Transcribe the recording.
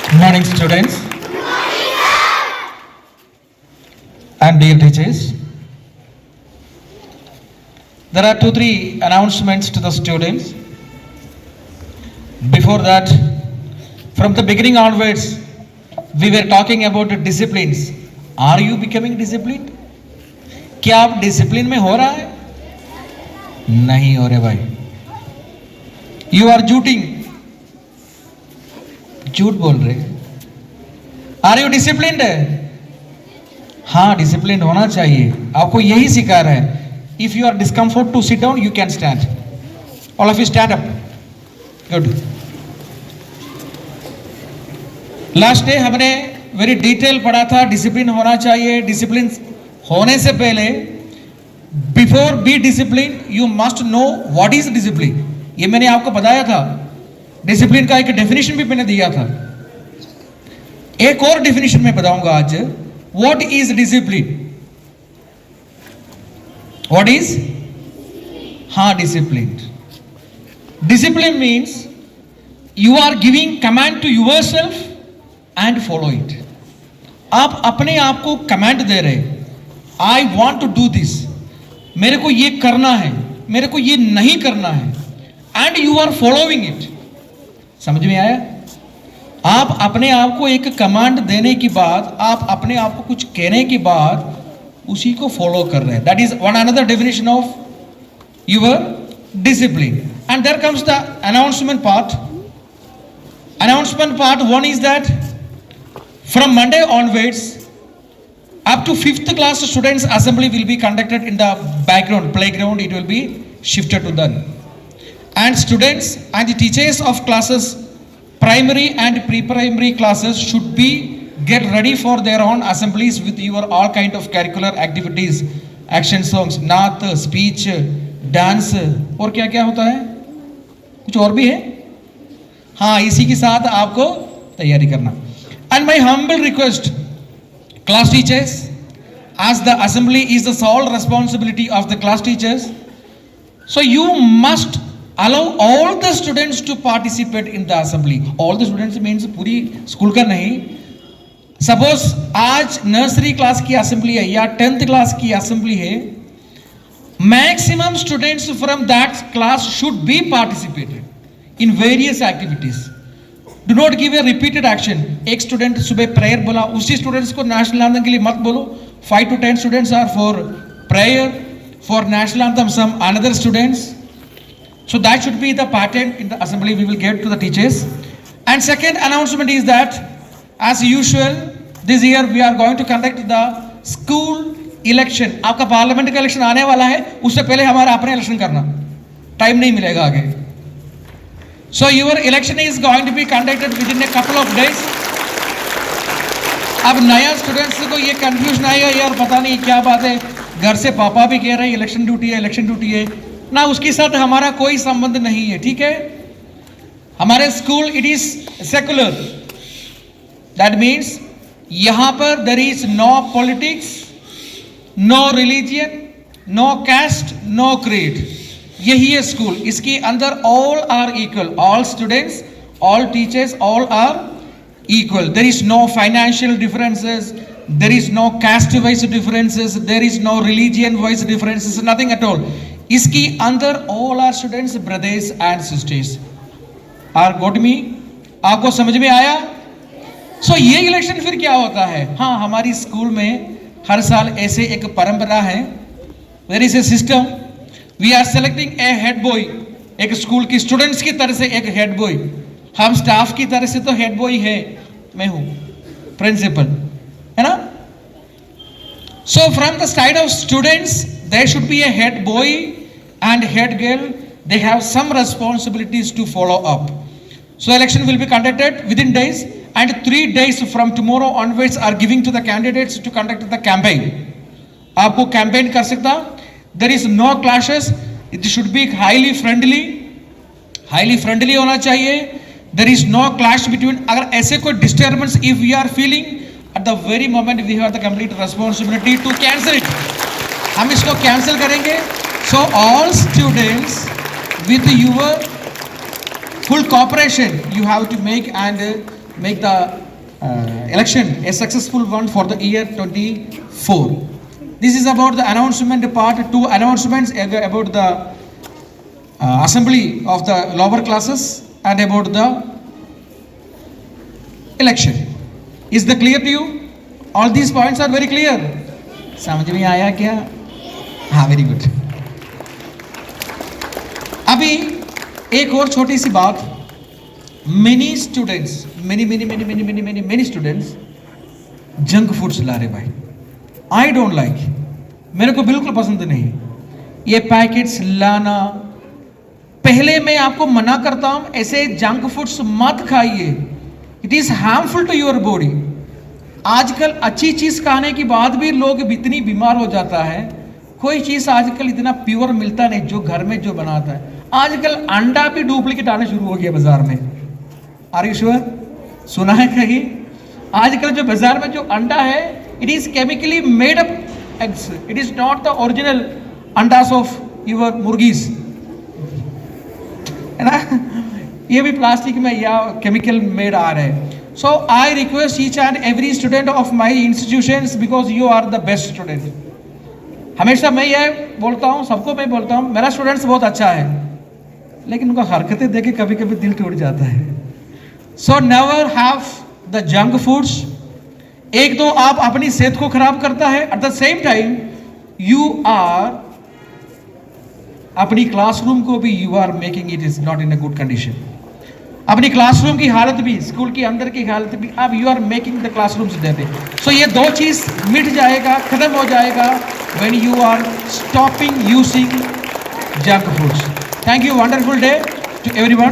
Good morning, students. And dear teachers. There are 2-3 announcements to the students. Before that, from the beginning onwards, we were talking about the disciplines. Are you becoming disciplined? क्या आप discipline में हो रहा है? नहीं हो रहे भाई. You are झूठिंग. झूठ बोल रहे. आर यू डिसिप्लिन्ड है? हाँ, डिसिप्लिन होना चाहिए. आपको यही सिखा रहा है. If you are discomfort to sit down, you can stand. All of you stand up. Good. Last day हमने वेरी डिटेल पढ़ा था. डिसिप्लिन होना चाहिए. डिसिप्लिन होने से पहले, before be discipline, you must know what is discipline. ये मैंने आपको बताया था. डिसिप्लिन का एक डेफिनेशन भी मैंने दिया था. एक और डेफिनेशन मैं बताऊंगा आज. What is discipline? What is? हाँ, discipline. Discipline means you are giving command to yourself and follow it. आप अपने आप को कमांड दे रहे. I want to do this. मेरे को ये करना है, मेरे को ये नहीं करना है, and you are following it. समझ में आया? आप अपने आप को एक कमांड देने के बाद, आप अपने आप को कुछ कहने के बाद उसी को फॉलो कर रहे हैं. That is one another definition of your discipline. And there comes the announcement part. Announcement part 1 is that from Monday onwards, up to 5th class students assembly will be conducted in the background, playground. It will be shifted to them. And students and the teachers of classes, primary and pre-primary classes should be get ready for their own assemblies with your all kind of curricular activities, action songs, नात, speech, dance. और क्या क्या होता है? कुछ और भी है? हाँ, इसी के साथ आपको तैयारी करना. And my humble request, class teachers, as the assembly is the sole responsibility of the class teachers, so you must allow all the students to participate in the assembly. All the students means पूरी school का नहीं. Suppose आज nursery class की assembly है या 10th class की assembly है, maximum students from that class should be participated in various activities. Do not give a repeated action. एक स्टूडेंट सुबह प्रेयर बोला, उसी स्टूडेंट्स को नेशनल एंथम के लिए मत बोलो. 5 to 10 students are for prayer, for national anthem some another students. So that should be the pattern in the assembly we will get to the teachers. And second announcement is that as usual this year we are going to conduct the school election. आपका parliament का election आने वाला है, उससे पहले हमारा अपने election करना. टाइम नहीं मिलेगा आगे. So your election is going to be conducted within a couple of days. अब नया स्टूडेंट्स को ये कंफ्यूजन आएगा, यार पता नहीं क्या बात है, घर से पापा भी कह रहे हैं इलेक्शन ड्यूटी है, इलेक्शन ड्यूटी है ना. उसके साथ हमारा कोई संबंध नहीं है. ठीक है? हमारे school it is secular. That means यहाँ पर there is no politics, no religion, no caste, no creed. यही है स्कूल. इसके अंदर all are equal. All students, all teachers, all are equal. There is no financial differences, there is no caste wise differences, there is no religion wise differences, nothing at all. इसके अंदर all are students brothers and sisters. Are got me? आपको समझ में आया? सो ये election फिर क्या होता है? हाँ, हमारी स्कूल में हर साल ऐसे एक परंपरा है. There is a system. We are selecting a head boy. एक स्कूल की स्टूडेंट्स की तरफ से एक हेड बॉय. हम स्टाफ की तरफ से तो हेड बॉय है, मैं हूं प्रिंसिपल, है ना. So from the side of students there should be a head boy and head girl. They have some responsibilities to follow up. So election will be conducted within days and 3 days from tomorrow onwards are giving to the candidates to conduct the campaign. आपको campaign कर सकता. There is no clashes. It should be highly friendly. Highly friendly होना चाहिए. There is no clash between. अगर ऐसे कोई disturbance if we are feeling at the very moment we have the complete responsibility to cancel it. हम इसको cancel करेंगे. So all students with your full cooperation you have to make, and make the election a successful one for the year 24. This is about the announcement part. 2 announcements about the assembly of the lower classes and about the election. Is that clear to you? All these points are very clear. समझ में आया क्या? हाँ, very good. अभी एक और छोटी सी बात. Many students, many students junk foods ला रहे भाई. I don't like. मेरे को बिल्कुल पसंद नहीं ये पैकेट्स लाना. पहले मैं आपको मना करता हूं, ऐसे जंक फूड्स मत खाइए. It is harmful to your body. आजकल अच्छी चीज खाने के बाद भी लोग इतनी बीमार हो जाता है. कोई चीज आजकल इतना प्योर मिलता नहीं जो घर में जो बनाता है. आजकल अंडा भी डुप्लीकेट आने शुरू हो गया बाजार में. Are you sure? सुना है कहीं? आजकल जो बाजार में जो अंडा है, it is chemically made up eggs. It is not the original अंडास ऑफ योर मुर्गीज, है ना. ये भी प्लास्टिक में या केमिकल मेड आ रहे हैं. So I request each and every student of my institutions, because you are the best student. हमेशा मैं ये बोलता हूँ, सबको मैं बोलता हूँ, मेरा स्टूडेंट्स बहुत अच्छा है, लेकिन उनका हरकतें देख के कभी कभी दिल टूट जाता है. So never have the junk foods. एक तो आप अपनी सेहत को खराब करता है, at the same time you are अपनी क्लासरूम को भी you are making it is not in a good condition. अपनी क्लासरूम की हालत भी, स्कूल के अंदर की हालत भी, आप you are making the classrooms देते. सो ये दो चीज मिट जाएगा, खत्म हो जाएगा when you are stopping using junk foods. Thank you. Wonderful day to everyone.